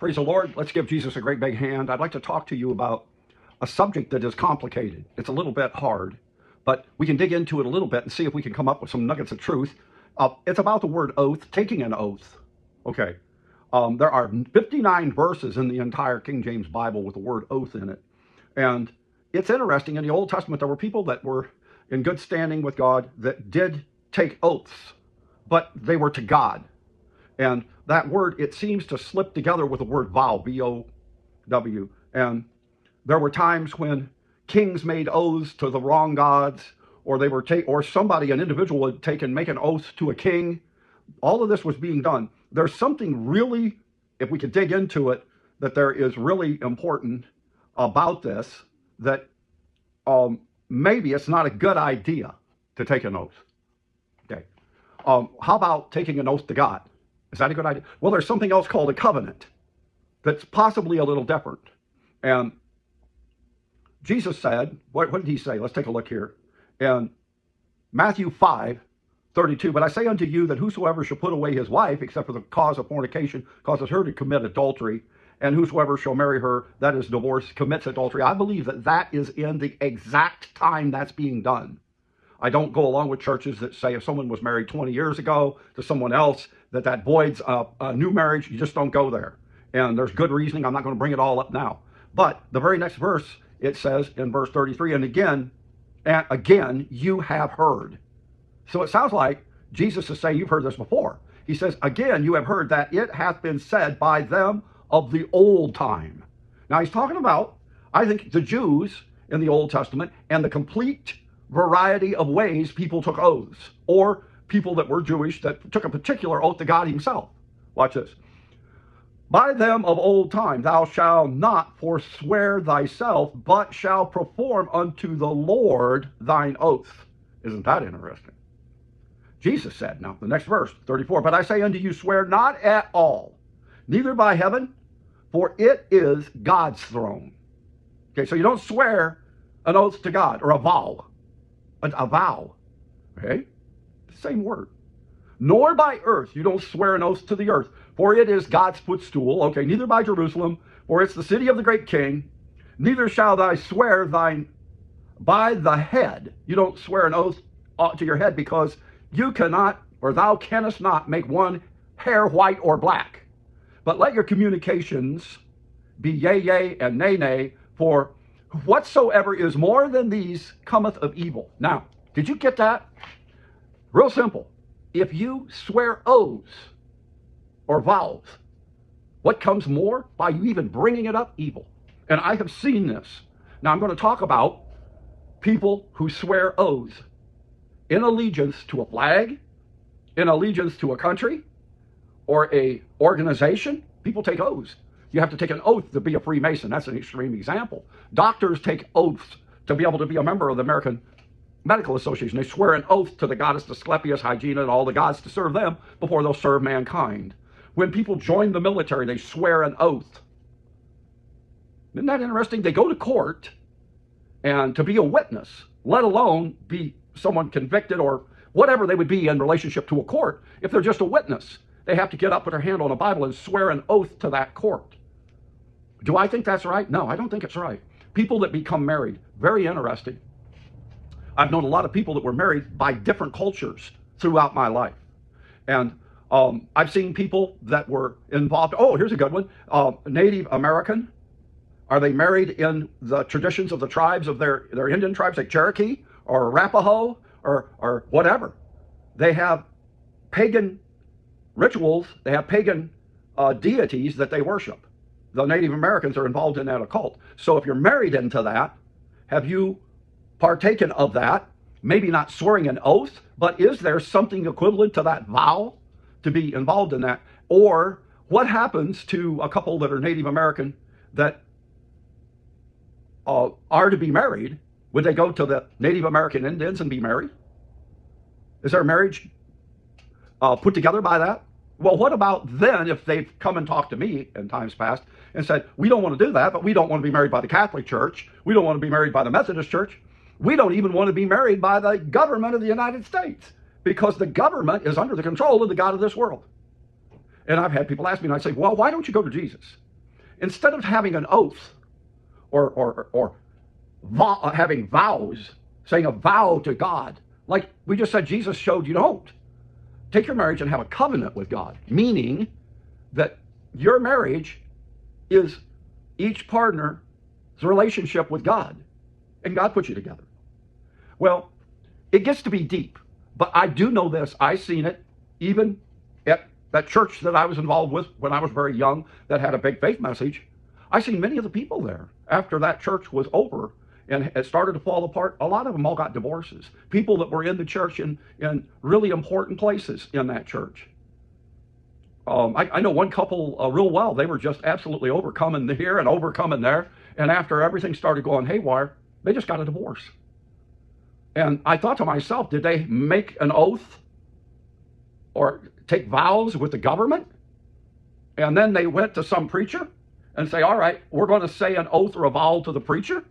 Praise the Lord. Let's give Jesus a great big hand. I'd like to talk to you about a subject that is complicated. It's a little bit hard, but we can dig into it a little bit and see if we can come up with some nuggets of truth. It's about the word oath, taking an oath. Okay. There are 59 verses in the entire King James Bible with the word oath in it. And it's interesting. In the Old Testament, there were people that were in good standing with God that did take oaths, but they were to God. And that word, it seems to slip together with the word vow, V-O-W. And there were times when kings made oaths to the wrong gods, or they were or somebody, an individual, would make an oath to a king. All of this was being done. There's something really, if we could dig into it, that there is really important about this, that maybe it's not a good idea to take an oath. Okay. How about taking an oath to God? Is that a good idea? Well, there's something else called a covenant that's possibly a little different. And Jesus said, what did he say? Let's take a look here. In Matthew 5:32, but I say unto you that whosoever shall put away his wife, except for the cause of fornication, causes her to commit adultery, and whosoever shall marry her, that is divorced, commits adultery. I believe that that is in the exact time that's being done. I don't go along with churches that say if someone was married 20 years ago to someone else, that voids a new marriage. You just don't go there. And there's good reasoning. I'm not going to bring it all up now. But the very next verse, it says in verse 33, and again, you have heard. So it sounds like Jesus is saying, you've heard this before. He says, again, you have heard that it hath been said by them of the old time. Now he's talking about, I think, the Jews in the Old Testament and the complete variety of ways people took oaths, or people that were Jewish that took a particular oath to God himself. Watch this. By them of old time, thou shalt not forswear thyself, but shall perform unto the Lord thine oath. Isn't that interesting? Jesus said, now the next verse, 34, but I say unto you, swear not at all, neither by heaven, for it is God's throne. Okay, so you don't swear an oath to God, or a vow. A vow. Okay? Same word. Nor by earth, you don't swear an oath to the earth, for it is God's footstool. Okay, neither by Jerusalem, for it's the city of the great king. Neither shall thou swear thine by the head. You don't swear an oath to your head, because you cannot, or thou canst not, make one hair white or black. But let your communications be yea, yea, and nay, nay, for whatsoever is more than these cometh of evil. Now, did you get that? Real simple. If you swear oaths or vows, what comes more by you even bringing it up? Evil. And I have seen this. Now I'm going to talk about people who swear oaths in allegiance to a flag, in allegiance to a country, or a organization. People take oaths. You have to take an oath to be a Freemason. That's an extreme example. Doctors take oaths to be able to be a member of the American Medical Association. They swear an oath to the goddess Asclepius, Hygiena, and all the gods to serve them before they'll serve mankind. When people join the military, they swear an oath. Isn't that interesting? They go to court and to be a witness, let alone be someone convicted or whatever they would be in relationship to a court. If they're just a witness, they have to get up with their hand on a Bible and swear an oath to that court. Do I think that's right? No, I don't think it's right. People that become married, very interesting. I've known a lot of people that were married by different cultures throughout my life. And I've seen people that were involved. Oh, here's a good one. Native American. Are they married in the traditions of the tribes of their Indian tribes, like Cherokee or Arapaho or whatever? They have pagan rituals. They have pagan deities that they worship. The Native Americans are involved in that occult. So if you're married into that, have you partaken of that? Maybe not swearing an oath, but is there something equivalent to that vow to be involved in that? Or what happens to a couple that are Native American that are to be married? Would they go to the Native American Indians and be married? Is their marriage put together by that? Well, what about then if they've come and talked to me in times past and said, we don't want to do that, but we don't want to be married by the Catholic Church. We don't want to be married by the Methodist Church. We don't even want to be married by the government of the United States, because the government is under the control of the God of this world. And I've had people ask me, and I say, well, why don't you go to Jesus? instead of having an oath or having vows, saying a vow to God, like we just said Jesus showed you don't. Take your marriage and have a covenant with God, meaning that your marriage is each partner's relationship with God, and God put you together. Well, it gets to be deep, but I do know this. I seen it even at that church that I was involved with when I was very young that had a big faith message. I seen many of the people there after that church was over and it started to fall apart. A lot of them all got divorces. People that were in the church in really important places in that church. I know one couple real well. They were just absolutely overcoming here and overcoming there. And after everything started going haywire, they just got a divorce. And I thought to myself, did they make an oath or take vows with the government? And then they went to some preacher and say, all right, we're going to say an oath or a vow to the preacher.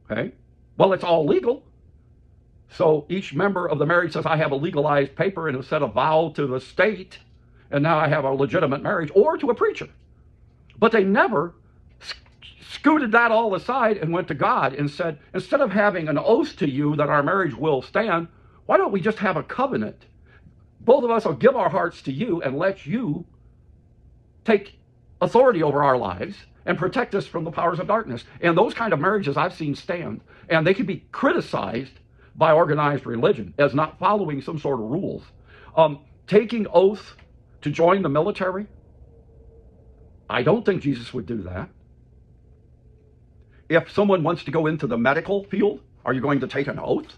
Okay. Well, it's all legal. So each member of the marriage says, I have a legalized paper and it said a vow to the state, and now I have a legitimate marriage, or to a preacher. But they never scooted that all aside and went to God and said, instead of having an oath to you that our marriage will stand, why don't we just have a covenant? Both of us will give our hearts to you and let you take authority over our lives and protect us from the powers of darkness. And those kind of marriages I've seen stand, and they can be criticized by organized religion as not following some sort of rules. Taking oath to join the military, I don't think Jesus would do that. If someone wants to go into the medical field, are you going to take an oath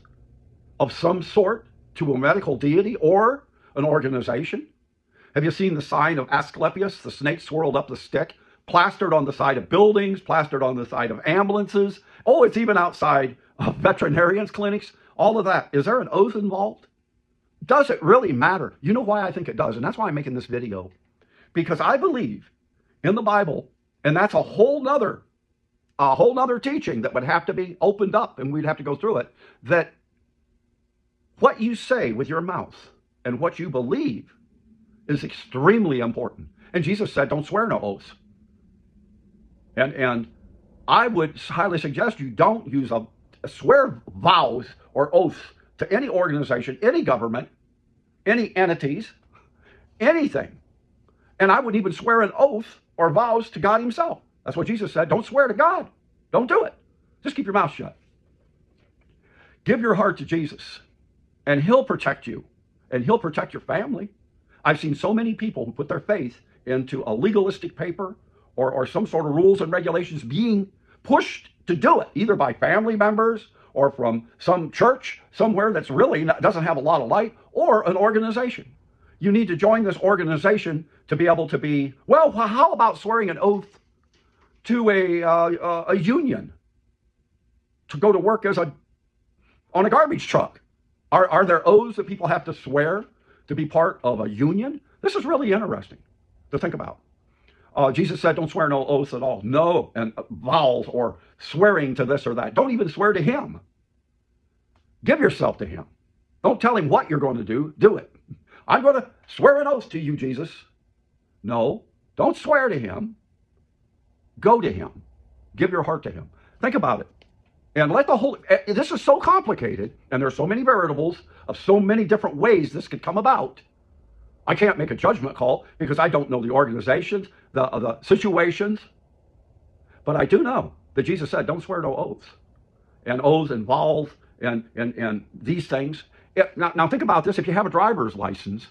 of some sort to a medical deity or an organization? Have you seen the sign of Asclepius, the snake swirled up the stick, plastered on the side of buildings, plastered on the side of ambulances? Oh, it's even outside of veterinarians' clinics. All of that. Is there an oath involved? Does it really matter? You know why I think it does, and that's why I'm making this video. Because I believe in the Bible, and that's a whole nother teaching that would have to be opened up, and we'd have to go through it, that what you say with your mouth and what you believe is extremely important. And Jesus said, don't swear no oaths. And I would highly suggest you don't use swear vows or oaths to any organization, any government, any entities, anything. And I would even swear an oath or vows to God himself. That's what Jesus said. Don't swear to God. Don't do it. Just keep your mouth shut. Give your heart to Jesus, and he'll protect you, and he'll protect your family. I've seen so many people who put their faith into a legalistic paper or some sort of rules and regulations being pushed to do it, either by family members or from some church somewhere that's really doesn't have a lot of light, or an organization. You need to join this organization to be able to be, well, how about swearing an oath to a union to go to work on a garbage truck? Are there oaths that people have to swear to be part of a union? This is really interesting to think about. Jesus said, don't swear no oaths at all. No, and vows or swearing to this or that. Don't even swear to him. Give yourself to him. Don't tell him what you're going to do. Do it. I'm going to swear an oath to you, Jesus. No, don't swear to him. Go to him. Give your heart to him. Think about it. And let the whole, this is so complicated, and there's so many variables of so many different ways this could come about. I can't make a judgment call because I don't know the organizations, the situations. But I do know that Jesus said, don't swear no oaths. And oaths and vows and these things. Now think about this. If you have a driver's license,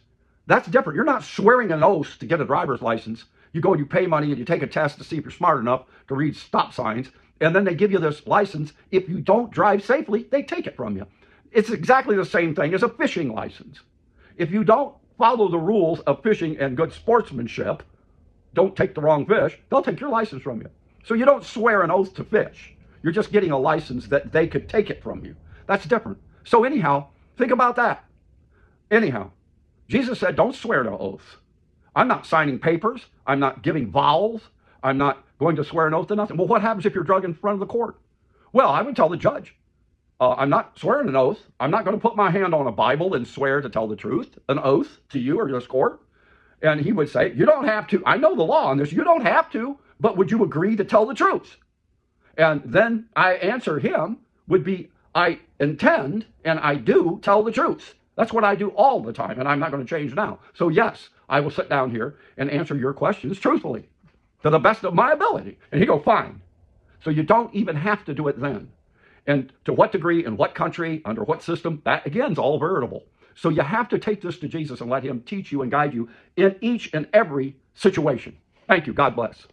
that's different. You're not swearing an oath to get a driver's license. You go and you pay money and you take a test to see if you're smart enough to read stop signs. And then they give you this license. If you don't drive safely, they take it from you. It's exactly the same thing as a fishing license. If you don't follow the rules of fishing and good sportsmanship, don't take the wrong fish, they'll take your license from you. So you don't swear an oath to fish. You're just getting a license that they could take it from you. That's different. So anyhow, think about that. Anyhow, Jesus said, don't swear no oath. I'm not signing papers. I'm not giving vows. I'm not going to swear an oath to nothing. Well, what happens if you're drug in front of the court? Well, I would tell the judge, I'm not swearing an oath. I'm not going to put my hand on a Bible and swear to tell the truth, an oath to you or this court. And he would say, you don't have to. I know the law on this. You don't have to, but would you agree to tell the truth? And then I answer him would be, I intend and I do tell the truth. That's what I do all the time, and I'm not going to change now. So yes, I will sit down here and answer your questions truthfully to the best of my ability. And he go, fine. So you don't even have to do it then. And to what degree, in what country, under what system, that again is all variable. So you have to take this to Jesus and let him teach you and guide you in each and every situation. Thank you. God bless.